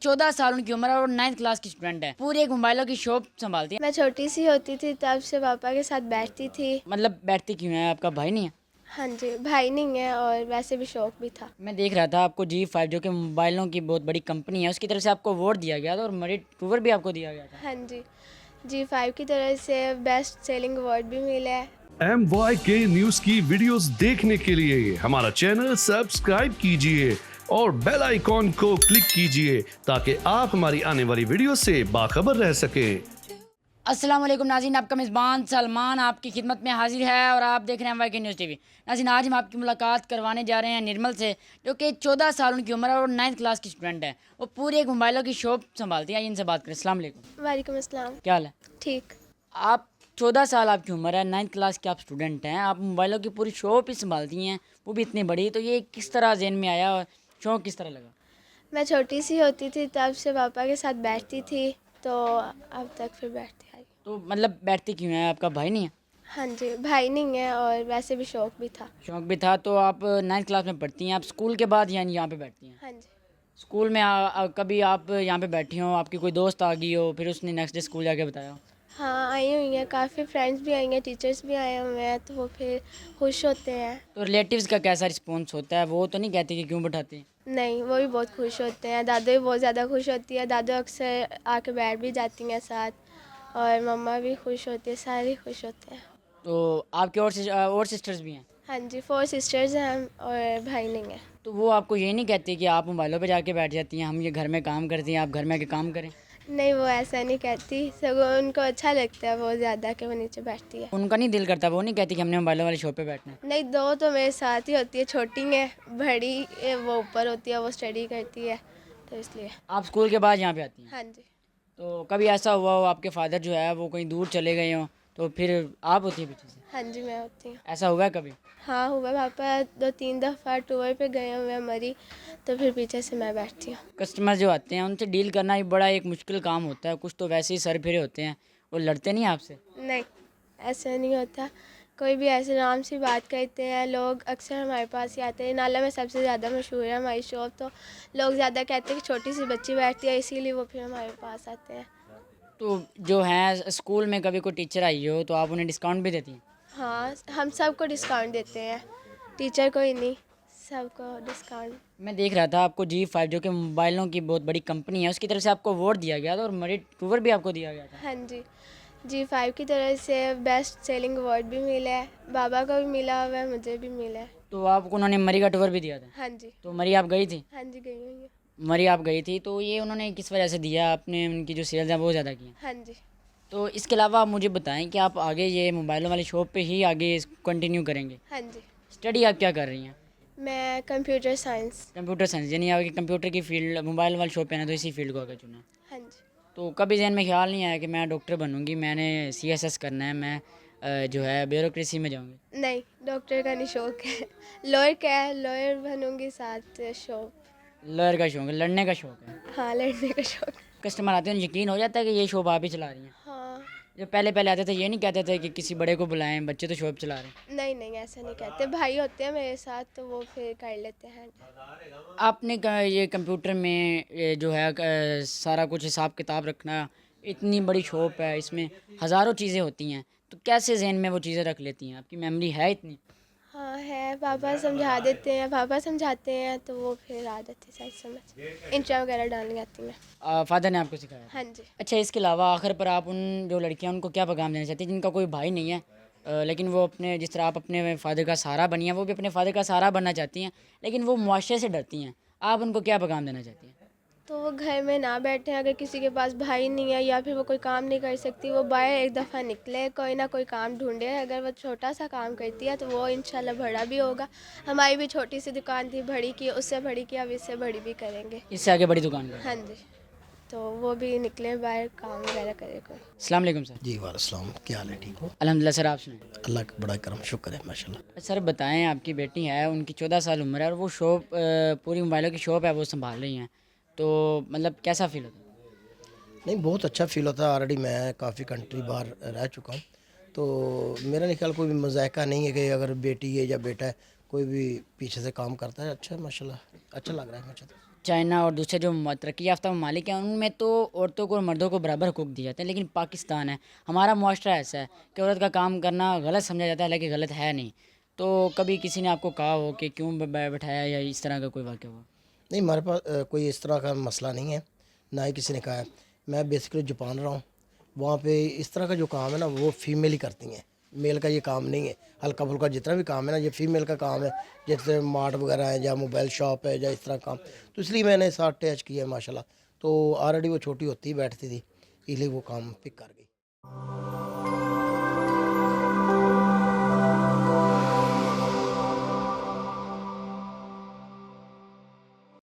14 साल उनकी उम्र है और 9th क्लास की स्टूडेंट है। पूरी एक मोबाइलों की शॉप संभालती है। मैं छोटी सी होती थी तब से पापा के साथ बैठती थी। मतलब बैठती क्यों है, आपका भाई नहीं है? हाँ जी, भाई नहीं है और वैसे भी शौक भी था। मैं देख रहा था आपको G5 जो कि मोबाइलों की बहुत बड़ी कंपनी है, उसकी तरफ से आपको अवार्ड दिया गया था और मेरिट टूवर भी आपको दिया गया था। हाँ जी, G5 की तरफ से बेस्ट सेलिंग अवार्ड भी मिला है। MYK न्यूज की वीडियोस देखने के लिए हमारा चैनल सब्सक्राइब कीजिए और बेल आइकॉन को क्लिक कीजिए ताकि आप हमारी आने वाली वीडियो से बाखबर रह सकें। अस्सलाम वालेकुम नाज़रीन, आपका मेज़बान सलमान आपकी खिदमत में हाजिर है और आप देख रहे हैं MYK न्यूज़ TV। नाज़रीन, आज हम आपकी मुलाकात करवाने जा रहे हैं निर्मल से, जो कि 14 साल उनकी उम्र है और 9th क्लास की स्टूडेंट है। वो पूरी एक मोबाइलों की शॉप संभालती है। इनसे बात करें। अस्सलाम वालेकुम। वालेकुम अस्सलाम। क्या हाल है? ठीक। आप 14 साल आपकी उम्र है, 9th क्लास के आप स्टूडेंट हैं, आप मोबाइलों की पूरी शॉप ही संभालती हैं, वो भी इतनी बड़ी। तो ये किस तरह ज़हन में आया और शौक़ किस तरह लगा? मैं छोटी सी होती थी तब से पापा के साथ बैठती थी, तो अब तक फिर बैठती आई। तो मतलब बैठती क्यों है, आपका भाई नहीं है? हाँ जी, भाई नहीं है और वैसे भी शौक भी था। शौक़ भी था। तो आप 9th क्लास में पढ़ती हैं, आप स्कूल के बाद यानी यहाँ पे बैठती हैं? हाँ जी। स्कूल में कभी आप यहाँ पे बैठी हो, आपकी कोई दोस्त आ गई हो, फिर उसने नेक्स्ट डे स्कूल जाके बताया हो? हाँ, आई हुई हैं, काफ़ी फ्रेंड्स भी आई हैं, टीचर्स भी आए हुए हैं, तो वो फिर खुश होते हैं। तो रिलेटिव्स का कैसा रिस्पॉन्स होता है? वो तो नहीं कहते कि क्यों बैठाते? नहीं, वो भी बहुत खुश होते हैं। दादी भी बहुत ज़्यादा खुश होती है, दादी अक्सर आके बैठ भी जाती हैं साथ, और मम्मा भी खुश होती है, सारे खुश होते हैं। तो आपके और सिस्टर्स भी हैं? हाँ जी, 4 सिस्टर्स हैं हम और भाई नहीं है। तो वो आपको ये नहीं कहते कि आप मोबाइलों पे जाके बैठ जाती हैं, हम ये घर में काम करती हैं, आप घर में आके काम करें? नहीं, वो ऐसा नहीं कहती, सगों उनको अच्छा लगता है बहुत ज़्यादा कि वो नीचे बैठती है। उनका नहीं दिल करता, वो नहीं कहती कि हमने मोबाइलों वाली शॉप पे बैठना है? नहीं, 2 तो मेरे साथ ही होती है, छोटी है, बड़ी वो ऊपर होती है, वो स्टडी करती है, तो इसलिए। आप स्कूल के बाद यहाँ पे आती हैं? हाँ जी। तो कभी ऐसा हुआ हो आपके फादर जो है वो कहीं दूर चले गए हों, तो फिर आप होती है पीछे से? हाँ जी, मैं होती हूँ। ऐसा हुआ है कभी? हाँ, हुआ, पापा 2-3 दफ़ा टूर पे गए हुए हैं मरी, तो फिर पीछे से मैं बैठती हूँ। कस्टमर जो आते हैं उनसे डील करना ही बड़ा एक मुश्किल काम होता है। कुछ तो वैसे ही सर फिरे होते हैं, वो लड़ते नहीं आपसे? नहीं, ऐसा नहीं होता। कोई भी ऐसे आराम से बात करते हैं, लोग अक्सर हमारे पास ही आते हैं। नाला में सबसे ज़्यादा मशहूर है हमारी शॉप, तो लोग ज़्यादा कहते हैं कि छोटी सी बच्ची बैठती है, इसीलिए वो फिर हमारे पास आते हैं। तो जो हैं स्कूल में कभी कोई टीचर आई हो तो आप उन्हें डिस्काउंट भी देती हैं? हाँ, हम सबको डिस्काउंट देते हैं, टीचर को ही नहीं, सबको डिस्काउंट। मैं देख रहा था आपको G5 जो कि मोबाइलों की बहुत बड़ी कंपनी है, उसकी तरफ से आपको अवार्ड दिया गया था और मेरिट टूवर भी आपको दिया गया था। हाँ जी, G5 की तरफ से बेस्ट सेलिंग अवार्ड भी मिला है, बाबा को भी मिला हुआ है, मुझे भी मिला है। तो आपको उन्होंने मरी का टूवर भी दिया था? हाँ जी। तो मरी आप गई थी? हाँ जी, गई हुई है। मरी आप गई थी, तो ये उन्होंने किस वजह से दिया? आपने उनकी जो सेल्स हैं वो ज़्यादा की हैं? हाँ जी। तो इसके अलावा आप मुझे बताएं कि आप आगे ये मोबाइलों वाली शॉप पे ही आगे कंटिन्यू करेंगे? हाँ जी, स्टडी आप क्या कर रही हैं? मैं कंप्यूटर साइंस। कंप्यूटर साइंस, यानी आपकी कंप्यूटर की फील्ड मोबाइल वाली शॉप है ना, तो इसी फील्ड को आगे चुना। हाँ जी। तो कभी जहन में ख्याल नहीं आया कि मैं डॉक्टर बनूंगी, मैंने CSS करना है, मैं जो है ब्यूरोक्रेसी में जाऊंगी? नहीं, डॉक्टर का नहीं शौक है, लॉयर का है, लॉयर बनूंगी, साथ शौक। लॉयर का शौक है, लड़ने का शौक है? हाँ, लड़ने का शौक। कस्टमर आते हैं यकीन हो जाता है कि ये शॉप आप ही चला रही हैं? हाँ। जो पहले पहले आते थे ये नहीं कहते थे कि किसी बड़े को बुलाएं, बच्चे तो शॉप चला रहे हैं? नहीं नहीं, ऐसा नहीं कहते, भाई होते हैं मेरे साथ, तो वो फिर कर लेते हैं। आपने ये कंप्यूटर में ये जो है सारा कुछ हिसाब किताब रखना, इतनी बड़ी शॉप है, इसमें हज़ारों चीज़ें होती हैं, तो कैसे जहन में वो चीज़ें रख लेती हैं? आपकी मेमोरी है इतनी? हाँ है, पापा समझा देते हैं, पापा समझाते हैं, तो वो फिर आदत है सारी समझ, इंट्रा वगैरह डालनी आती है। फादर ने आपको सिखाया? हाँ जी। अच्छा, इसके अलावा आखिर पर आप उन जो लड़कियां उनको क्या पैगाम देना चाहती हैं जिनका कोई भाई नहीं है, लेकिन वो अपने जिस तरह आप अपने फादर का सहारा बनी हैं, वो भी अपने फादर का सहारा बनना चाहती हैं, लेकिन वो मुआशरे से डरती हैं, आप उनको क्या पैगाम देना चाहती हैं? तो वो घर में ना बैठे, अगर किसी के पास भाई नहीं है या फिर वो कोई काम नहीं कर सकती, वो बाहर एक दफ़ा निकले, कोई ना कोई काम ढूंढे। अगर वो छोटा सा काम करती है तो वो इंशाल्लाह बड़ा भी होगा। हमारी भी छोटी सी दुकान थी, बड़ी की, उससे बड़ी की, अब इससे बड़ी भी करेंगे। इससे आगे बड़ी दुकान का? हाँ जी, तो वो भी निकले बाहर, काम वगैरह करे कोई। अस्सलाम वालेकुम सर। जी वालेकुम, क्या हाल है? ठीक हो? अल्हम्दुलिल्लाह सर, आप सुनाएं। अल्लाह का बड़ा करम, शुक्र है माशाल्लाह। सर बताएं, आपकी बेटी है, उनकी 14 साल उम्र है और वो शॉप पूरी मोबाइलों की शॉप है वो संभाल रही हैं, तो मतलब कैसा फील होता है? नहीं, बहुत अच्छा फील होता है। ऑलरेडी मैं काफ़ी कंट्री बाहर रह चुका हूँ, तो मेरा नहीं ख्याल कोई भी मज़ायका नहीं है कि अगर बेटी है या बेटा है, कोई भी पीछे से काम करता है। अच्छा है माशाल्लाह, अच्छा लग रहा है मुझे तो। चाइना और दूसरे जो तरक्की याफ्ता ममालिक हैं उनमें तो औरतों को और मर्दों को बराबर हकूक़ दिए जाते हैं, लेकिन पाकिस्तान है, हमारा मुआशरा ऐसा है कि औरत का काम करना गलत समझा जाता है, हालांकि गलत है नहीं। तो कभी किसी ने आपको कहा हो कि क्यों बैठाया या इस तरह का कोई वाक़या हुआ? नहीं, हमारे पास कोई इस तरह का मसला नहीं है, ना ही किसी ने कहा है। मैं बेसिकली जापान रहा हूँ, वहाँ पे इस तरह का जो काम है ना वो फीमेल ही करती हैं, मेल का ये काम नहीं है। हल्का फुल्का जितना भी काम है ना ये फीमेल का काम है, जैसे मार्ट वगैरह है या मोबाइल शॉप है या इस तरह काम। तो इसलिए मैंने साथ अटैच किया है माशाल्लाह। तो ऑलरेडी वो छोटी होती ही बैठती थी, इसलिए वो काम पिक कर गई।